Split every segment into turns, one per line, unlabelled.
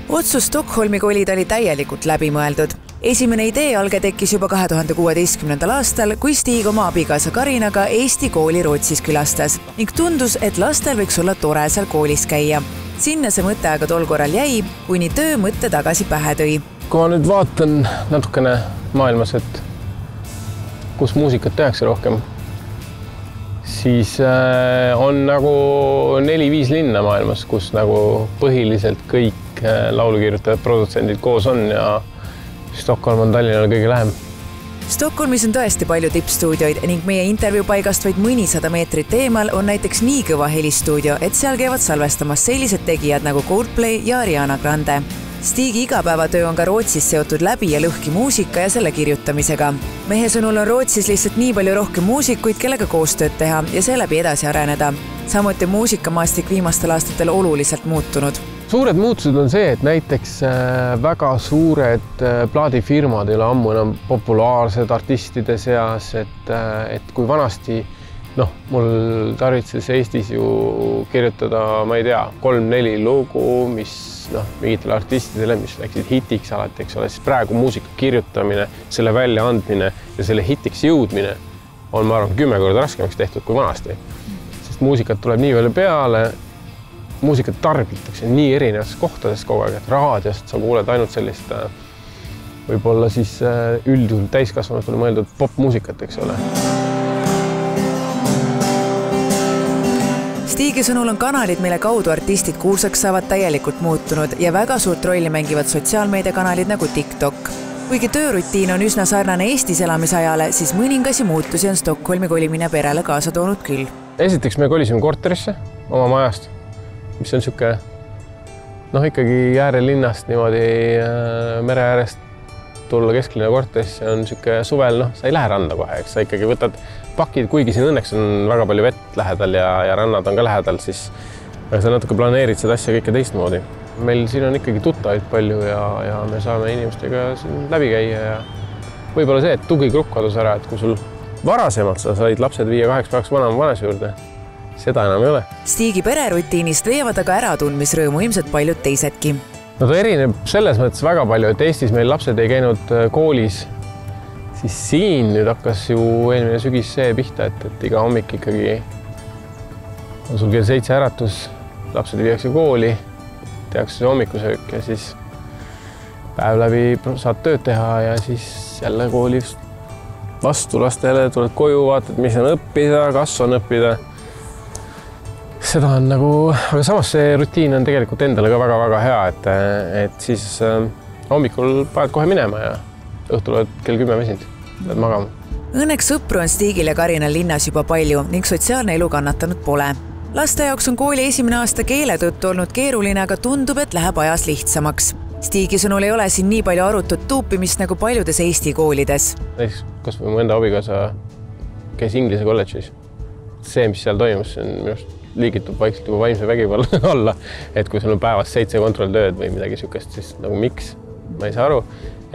Otsus Stockholmi kolida oli täielikult läbimõeldud. Esimene idee alge tekkis juba 2016. aastal, kui Stig oma abikaasa Karinaga Eesti kooli Rootsis külastas ning tundus, et lastel võiks olla tore seal koolis käia. Sinna see mõte aga tol korral jäi, kuni töö mõtte tagasi pähe tõi.
Kui ma nüüd vaatan natukene maailmas, et kus muusikat tehakse rohkem, siis on nagu 4-5 linna maailmas, kus nagu põhiliselt kõik laulukirjutajad, produtsendid koos on ja Stockholm on Tallinnale kõige lähem.
Stockholmis on tõesti palju tippstuudioid ning meie intervjuu paigast vaid mõnisada meetrit eemal on näiteks nii kõva helistuudio, et seal käivad salvestamas sellised tegijad nagu Coldplay ja Ariana Grande. Stigi igapäevatöö on ka Rootsis seotud läbi ja lõhki muusika ja selle kirjutamisega. Mehe sõnul on Rootsis lihtsalt nii palju rohkem muusikuid, kellega koostööd teha ja seeläbi edasi areneda. Samuti muusikamaastik viimastel aastatel oluliselt muutunud.
Suured muutused on see, et näiteks väga suured plaadifirmad ei ole ammu enam populaarsed artistide seas, et kui vanasti, mul tarvitses Eestis ju kirjutada, ma ei tea, 3-4 lugu, mis mingitele artistidele, mis läksid hitiks alati, eks ole, siis praegu muusika kirjutamine, selle väljaandmine ja selle hitiks jõudmine on, ma arvan, 10 korda raskemaks tehtud kui vanasti. Sest muusikat tuleb nii palju peale, muusikat tarbitakse nii erinevates kohtades kogu aeg, et raadiost sa kuuled ainult sellist võib-olla siis üldjuhul täiskasvanutele mõeldud popmuusikat, eks ole.
Stigi sõnul on kanalid, mille kaudu artistid kuulsaks saavad täielikult muutunud ja väga suurt rolli mängivad sotsiaalmeediakanalid nagu TikTok. Kuigi töörutiin on üsna sarnane Eestis elamisajale, siis mõningasi muutusi on Stockholmi kolimine perele kaasa toonud küll.
Esiteks me kolisime korterisse oma majast, mis on siuke, ikkagi äärelinnast niimoodi mere äärest tulla kesklinna korterisse on siuke suvel, sa ei lähe randa kohe, eks sa ikkagi võtad pakid, kuigi siin õnneks on väga palju vett lähedal ja rannad on ka lähedal, siis sa natuke planeerid seda asja kõike teistmoodi. Meil siin on ikkagi tuttavaid palju ja me saame inimestega siin läbi käia ja võib-olla see, et tugigrupp kadus ära, et kui sul varasemalt sa said lapsed viia 8 päevaks vanase juurde, seda enam ei ole.
Stigi pererutiinist veevad aga äratundmisrõõmu ilmselt paljud teisedki.
Ta erineb selles mõttes väga palju, et Eestis meil lapsed ei käinud koolis, siis siin nüüd hakkas ju eelmine sügis see pihta, et iga hommik ikkagi on sul kell 7 äratus, lapsed viiakse kooli, tehakse hommikusöök ja siis päev läbi saad tööd teha ja siis jälle koolis vastu lastele, tuled koju, vaatad, mis on õppida, kas on õppida. Seda on nagu, aga samas see rutiin on tegelikult endale ka väga-väga hea, et siis hommikul paned kohe minema ja õhtul oled kell 10 väsinud, pead magama.
Õnneks sõpru on Stigil ja Karinal linnas juba palju ning sotsiaalne elu kannatanud pole. Laste jaoks on kooli esimene aasta keele tõttu olnud keeruline, aga tundub, et läheb ajas lihtsamaks. Stigi sõnul ei ole siin nii palju arutut tuupimist nagu paljudes Eesti koolides.
Näiteks, kas või mu enda abikaasa käis Inglise kolledžis. See, mis seal toimus, see on minu arust liigitub vaikselt juba vaimse vägivalla alla, et kui sul on päevas 7 kontrolltööd või midagi sükest, siis nagu miks? Ma ei saa aru,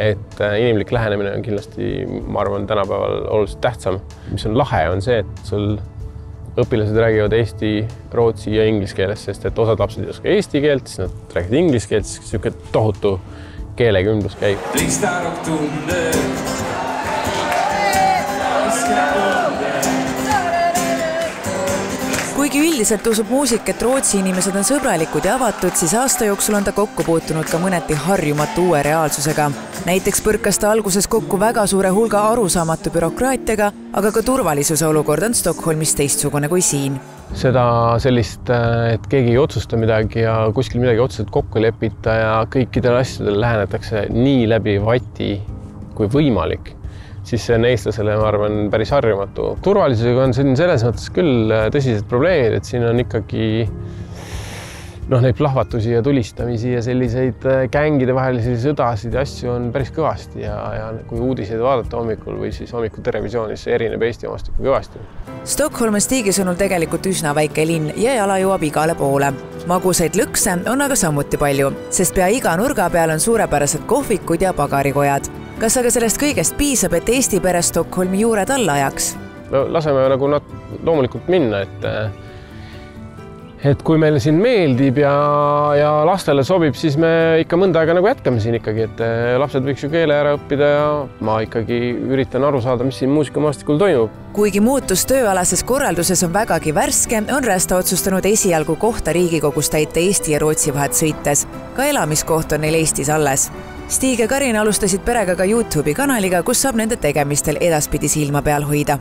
et inimlik lähenemine on kindlasti, ma arvan, tänapäeval oluliselt tähtsam. Mis on lahe, on see, et sul õpilased räägivad eesti, rootsi ja inglise keeles, sest et osad lapsed ei oska eesti keelt, siis nad räägivad inglise keelt, siis siuke tohutu keelekümblus käib. Kuigi üldiselt usub muusik, et Rootsi inimesed on sõbralikud ja avatud, siis aasta jooksul on ta kokku puutunud ka mõneti harjumatu uue reaalsusega. Näiteks põrkas ta alguses kokku väga suure hulga arusaamatu bürokraatiaga, aga ka turvalisuse olukord on Stockholmis teistsugune kui siin. Seda sellist, et keegi ei otsusta midagi ja kuskil midagi otseselt kokku lepita ja kõikidele asjadele lähenetakse nii läbi vati kui võimalik. Siis see on eestlasele, ma arvan, päris harjumatu. Turvalisusega on siin selles mõttes küll tõsised probleemid, et siin on ikkagi neid plahvatusi ja tulistamisi ja selliseid gängide vahelisi sõdasid ja asju on päris kõvasti ja kui uudiseid vaadata hommikul või siis hommikul televisioonis, see erineb Eesti omast ikka kõvasti. Stockholm on Stigi sõnul tegelikult üsna väike linn ja jala jõuab igale poole. Magusaid lõkse on aga samuti palju, sest pea iga nurga peal on suurepärased kohvikud ja pagarikojad. Kas aga sellest kõigest piisab, et Eesti pere Stockholmi juured alla ajaks? Laseme nagu loomulikult minna,
et kui meil siin meeldib ja lastele sobib, siis me ikka mõnda aega nagu jätkame siin ikkagi, et lapsed võiks ju keele ära õppida ja ma ikkagi üritan aru saada, mis siin muusikamaastikul toimub.
Kuigi muutus tööalases korralduses on vägagi värske, on Rästa otsustanud esialgu kohta Riigikogus täita Eesti ja Rootsi vahet sõites. Ka elamiskoht on neil Eestis alles. Stig ja Karin alustasid perega ka YouTube'i kanaliga, kus saab nende tegemistel edaspidi silma peal hoida.